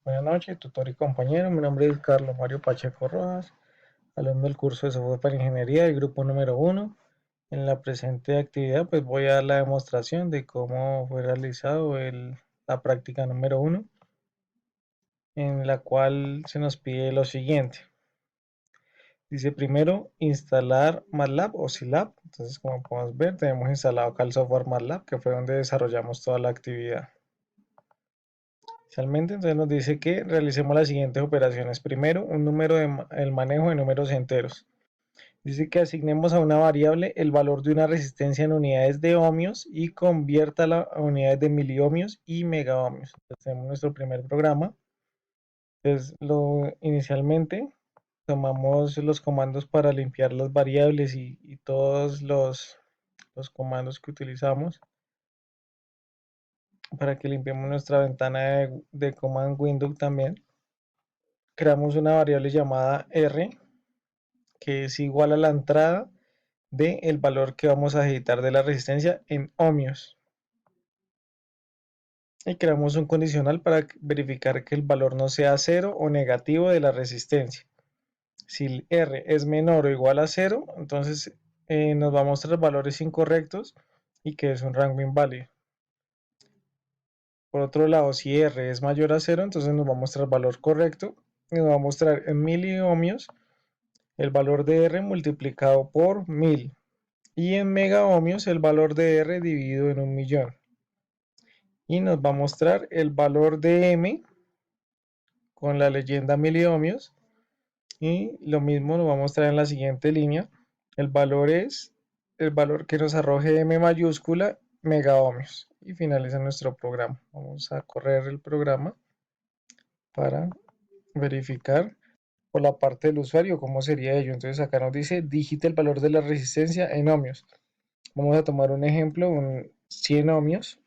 Buenas noches, tutor y compañero. Mi nombre es Carlos Mario Pacheco Rojas, alumno del curso de software para ingeniería del grupo número 1. En la presente actividad, pues voy a dar la demostración de cómo fue realizado la práctica número 1, en la cual se nos pide lo siguiente. Dice primero instalar MATLAB o SILAB. Entonces, como podemos ver, tenemos instalado acá el software MATLAB, que fue donde desarrollamos toda la actividad. Inicialmente, entonces nos dice que realicemos las siguientes operaciones. Primero, el manejo de números enteros. Dice que asignemos a una variable el valor de una resistencia en unidades de ohmios y conviértala a unidades de miliohmios y megaohmios. Entonces, tenemos nuestro primer programa. Entonces, inicialmente tomamos los comandos para limpiar las variables y todos los comandos que utilizamos para que limpiemos nuestra ventana de command window también. Creamos una variable llamada R, que es igual a la entrada del valor que vamos a digitar de la resistencia en ohmios. Y creamos un condicional para verificar que el valor no sea cero o negativo de la resistencia. Si el R es menor o igual a cero, entonces nos va a mostrar valores incorrectos y que es un rango inválido. Por otro lado, si R es mayor a cero, entonces nos va a mostrar valor correcto y nos va a mostrar en miliohmios el valor de R multiplicado por 1000 y en megaohmios el valor de R dividido en 1.000.000. Y nos va a mostrar el valor de M con la leyenda miliohmios y lo mismo nos va a mostrar en la siguiente línea. El valor es el valor que nos arroje M mayúscula megaohmios y finaliza nuestro programa. Vamos a correr el programa para verificar por la parte del usuario cómo sería ello. Entonces acá nos dice digita el valor de la resistencia en ohmios. Vamos a tomar un ejemplo, un 100 ohmios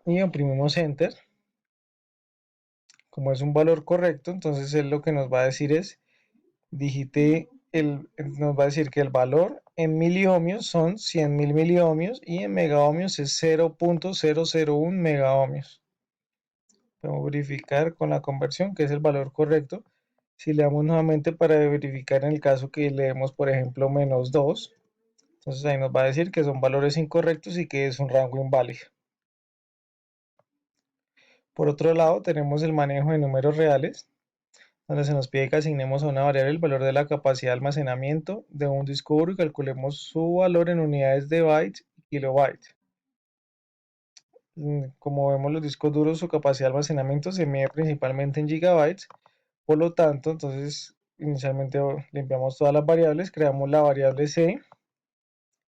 y oprimimos enter. Como es un valor correcto, entonces él lo que nos va a decir es nos va a decir que el valor en miliohmios son 100.000 miliohmios y en megaohmios es 0.001 megaohmios. Podemos verificar con la conversión que es el valor correcto. Si le damos nuevamente para verificar en el caso que le demos, por ejemplo, -2, entonces ahí nos va a decir que son valores incorrectos y que es un rango inválido. Por otro lado, tenemos el manejo de números reales, donde se nos pide que asignemos a una variable el valor de la capacidad de almacenamiento de un disco duro y calculemos su valor en unidades de bytes y kilobytes. Como vemos, los discos duros, su capacidad de almacenamiento se mide principalmente en gigabytes. Por lo tanto, entonces inicialmente limpiamos todas las variables, creamos la variable C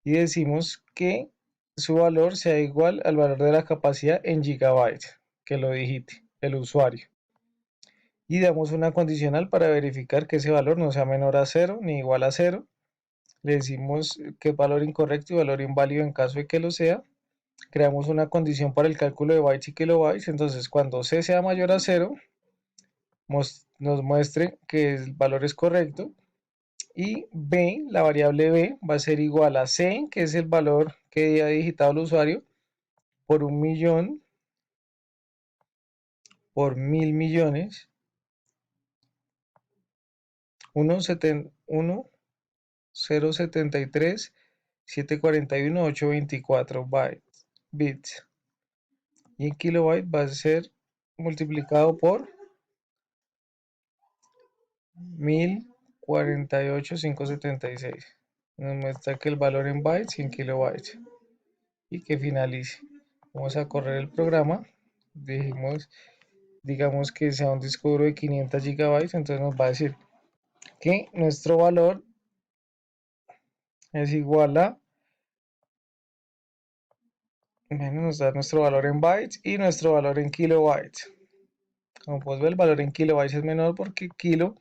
y decimos que su valor sea igual al valor de la capacidad en gigabytes, que lo digite el usuario. Y damos una condicional para verificar que ese valor no sea menor a 0 ni igual a 0. Le decimos que es valor incorrecto y valor inválido en caso de que lo sea. Creamos una condición para el cálculo de bytes y kilobytes. Entonces, cuando C sea mayor a 0, nos muestre que el valor es correcto. Y B, la variable B, va a ser igual a C, que es el valor que ha digitado el usuario, por 1.000.000, por 1.000.000.000, 1.073.741.824 bits. Y en kilobyte va a ser multiplicado por 1.048.576. Nos muestra que el valor en bytes y en kilobytes. Y que finalice. Vamos a correr el programa. Digamos que sea un disco duro de 500 gigabytes, entonces nos va a decir que nuestro valor es igual a, bueno, nos da nuestro valor en bytes y nuestro valor en kilobytes. Como podemos ver, el valor en kilobytes es menor porque kilo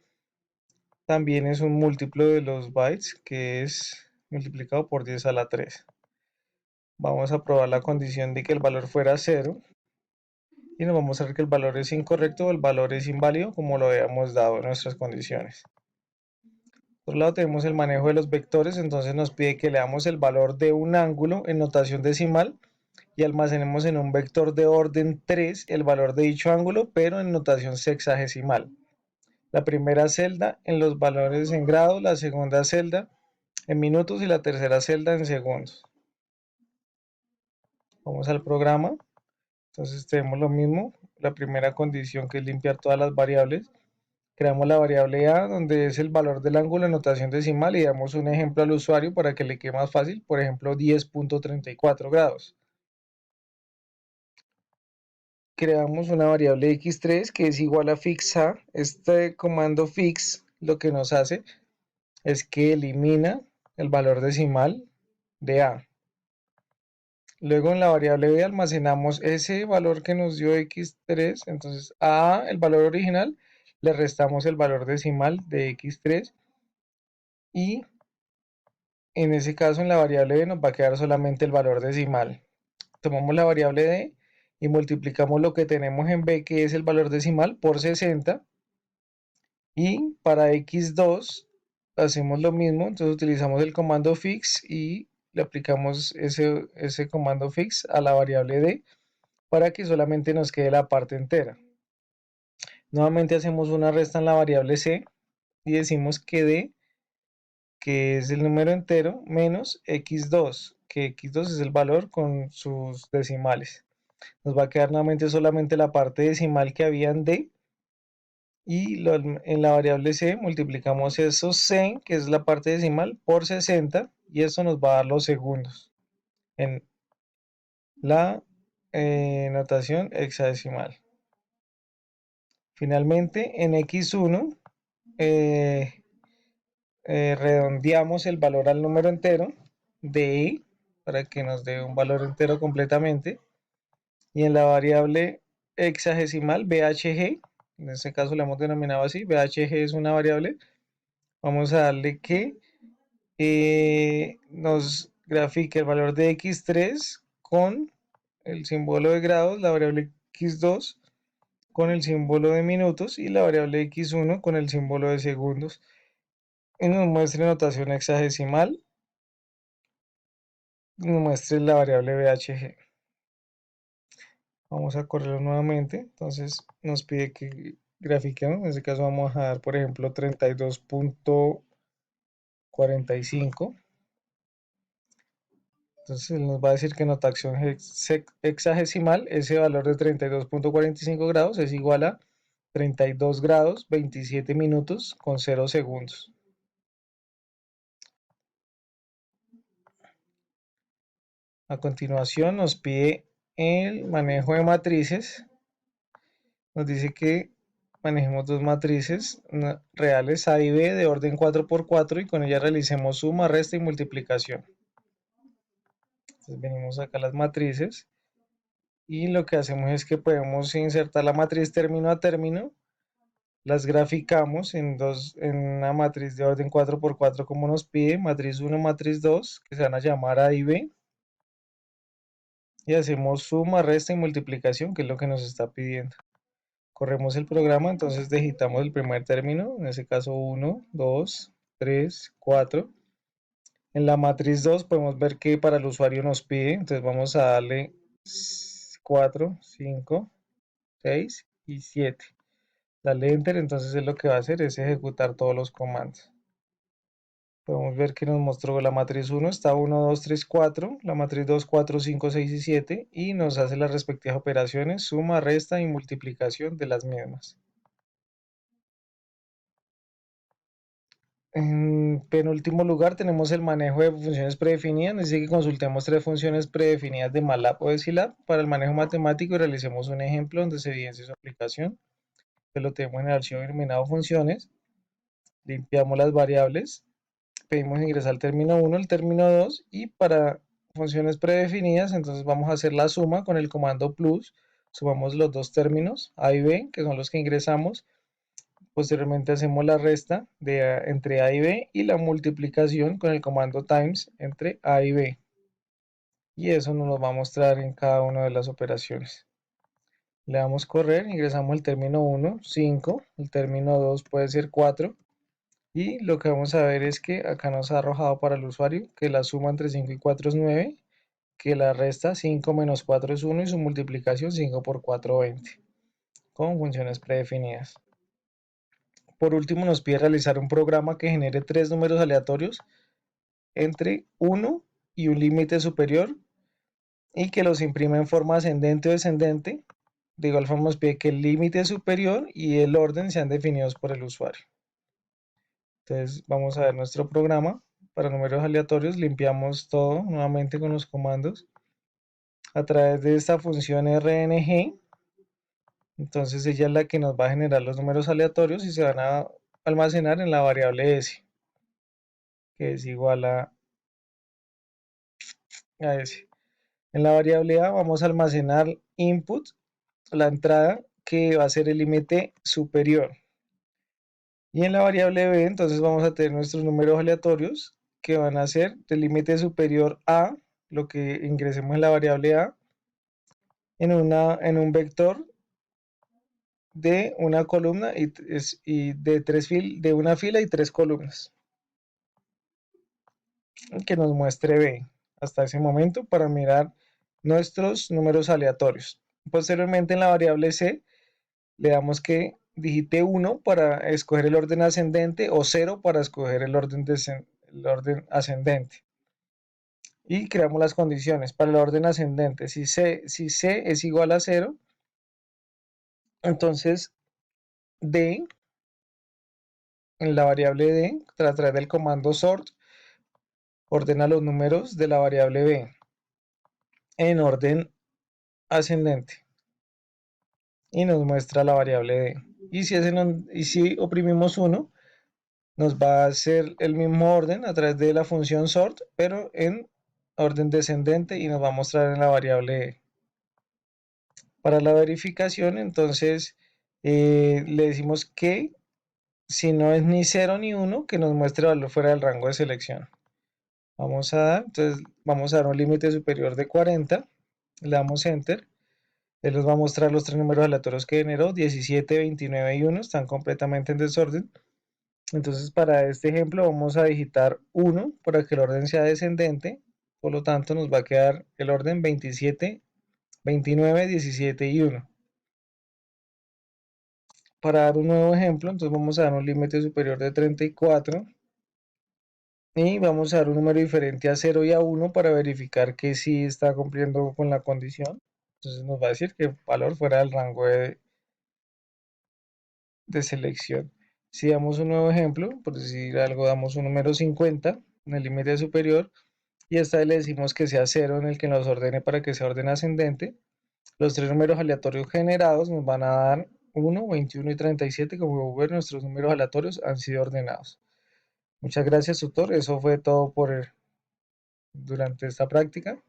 también es un múltiplo de los bytes, que es multiplicado por 10 a la 3. Vamos a probar la condición de que el valor fuera 0 y nos va a mostrar que el valor es incorrecto o el valor es inválido como lo habíamos dado en nuestras condiciones. Por otro lado tenemos el manejo de los vectores, entonces nos pide que le damos el valor de un ángulo en notación decimal y almacenemos en un vector de orden 3 el valor de dicho ángulo, pero en notación sexagesimal. La primera celda en los valores en grados, la segunda celda en minutos y la tercera celda en segundos. Vamos al programa. Entonces tenemos lo mismo. La primera condición, que es limpiar todas las variables. Creamos la variable A, donde es el valor del ángulo en notación decimal, y damos un ejemplo al usuario para que le quede más fácil. Por ejemplo, 10.34 grados. Creamos una variable x3 que es igual a fix a. Este comando fix lo que nos hace es que elimina el valor decimal de A. Luego en la variable B almacenamos ese valor que nos dio x3, entonces a el valor original, le restamos el valor decimal de x3 y en ese caso en la variable B nos va a quedar solamente el valor decimal. Tomamos la variable D y multiplicamos lo que tenemos en B, que es el valor decimal, por 60, y para x2 hacemos lo mismo, entonces utilizamos el comando fix y le aplicamos ese comando fix a la variable D para que solamente nos quede la parte entera. Nuevamente hacemos una resta en la variable C y decimos que D, que es el número entero, menos x2, que x2 es el valor con sus decimales. Nos va a quedar nuevamente solamente la parte decimal que había en D, y en la variable C multiplicamos esos C, que es la parte decimal, por 60, y eso nos va a dar los segundos en la notación hexadecimal. Finalmente, en x1 redondeamos el valor al número entero de i para que nos dé un valor entero completamente. Y en la variable hexagesimal bhg, en este caso la hemos denominado así, bhg es una variable, vamos a darle que nos grafique el valor de x3 con el símbolo de grados, la variable x2 con el símbolo de minutos y la variable x1 con el símbolo de segundos, y nos muestre notación hexadecimal, y nos muestre la variable bhg. Vamos a correrlo nuevamente, entonces nos pide que grafiquemos, en este caso vamos a dar por ejemplo 32.45. Entonces nos va a decir que notación hexagesimal, ese valor de 32.45 grados es igual a 32 grados 27 minutos con 0 segundos. A continuación nos pide el manejo de matrices. Nos dice que manejemos dos matrices reales A y B de orden 4×4 y con ellas realicemos suma, resta y multiplicación. Entonces venimos acá a las matrices y lo que hacemos es que podemos insertar la matriz término a término, las graficamos en una matriz de orden 4×4 como nos pide, matriz 1, matriz 2, que se van a llamar A y B, y hacemos suma, resta y multiplicación, que es lo que nos está pidiendo. Corremos el programa, entonces digitamos el primer término, en este caso 1, 2, 3, 4. En la matriz 2 podemos ver que para el usuario nos pide, entonces vamos a darle 4, 5, 6 y 7. Dale Enter, entonces es lo que va a hacer es ejecutar todos los comandos. Podemos ver que nos mostró la matriz 1, está 1, 2, 3, 4, la matriz 2, 4, 5, 6 y 7, y nos hace las respectivas operaciones, suma, resta y multiplicación de las mismas. En penúltimo lugar tenemos el manejo de funciones predefinidas, nos dice que consultemos 3 funciones predefinidas de MATLAB o de SYLAB para el manejo matemático y realicemos un ejemplo donde se evidencie su aplicación. Lo tenemos en el archivo denominado funciones, limpiamos las variables, pedimos ingresar el término 1, el término 2 y para funciones predefinidas entonces vamos a hacer la suma con el comando plus, sumamos los dos términos A y B que son los que ingresamos. Posteriormente hacemos la resta entre A y B y la multiplicación con el comando times entre A y B. Y eso nos lo va a mostrar en cada una de las operaciones. Le damos correr, ingresamos el término 1, 5, el término 2 puede ser 4. Y lo que vamos a ver es que acá nos ha arrojado para el usuario que la suma entre 5 y 4 es 9, que la resta 5 menos 4 es 1 y su multiplicación 5 por 4, 20, con funciones predefinidas. Por último, nos pide realizar un programa que genere tres números aleatorios entre 1 y un límite superior y que los imprima en forma ascendente o descendente. De igual forma nos pide que el límite superior y el orden sean definidos por el usuario. Entonces vamos a ver nuestro programa. Para números aleatorios limpiamos todo nuevamente con los comandos a través de esta función RNG. Entonces ella es la que nos va a generar los números aleatorios y se van a almacenar en la variable S, que es igual a S. En la variable A vamos a almacenar input, la entrada, que va a ser el límite superior. Y en la variable B entonces vamos a tener nuestros números aleatorios que van a ser del límite superior a lo que ingresemos en la variable A en un vector de una columna y de una fila y tres columnas que nos muestre B hasta ese momento para mirar nuestros números aleatorios. Posteriormente en la variable C le damos que digite 1 para escoger el orden ascendente o 0 para escoger el orden ascendente. Y creamos las condiciones para el orden ascendente. Si C es igual a 0, entonces D, en la variable D, a través del comando sort, ordena los números de la variable B en orden ascendente y nos muestra la variable D. Y si oprimimos 1, nos va a hacer el mismo orden a través de la función sort, pero en orden descendente y nos va a mostrar en la variable D. Para la verificación, entonces, le decimos que si no es ni 0 ni 1, que nos muestre el valor fuera del rango de selección. Entonces vamos a dar un límite superior de 40, le damos enter, él nos va a mostrar los tres números aleatorios que generó, 17, 29 y 1, están completamente en desorden. Entonces para este ejemplo vamos a digitar 1 para que el orden sea descendente, por lo tanto nos va a quedar el orden 27, 29, 17 y 1. Para dar un nuevo ejemplo, entonces vamos a dar un límite superior de 34 y vamos a dar un número diferente a 0 y a 1 para verificar que sí está cumpliendo con la condición. Entonces nos va a decir que el valor fuera del rango de selección. Si damos un nuevo ejemplo, por decir algo, damos un número 50 en el límite superior y a esta vez le decimos que sea 0 en el que nos ordene para que sea orden ascendente. Los tres números aleatorios generados nos van a dar 1, 21 y 37. Como ver, nuestros números aleatorios han sido ordenados. Muchas gracias, tutor. Eso fue todo durante esta práctica.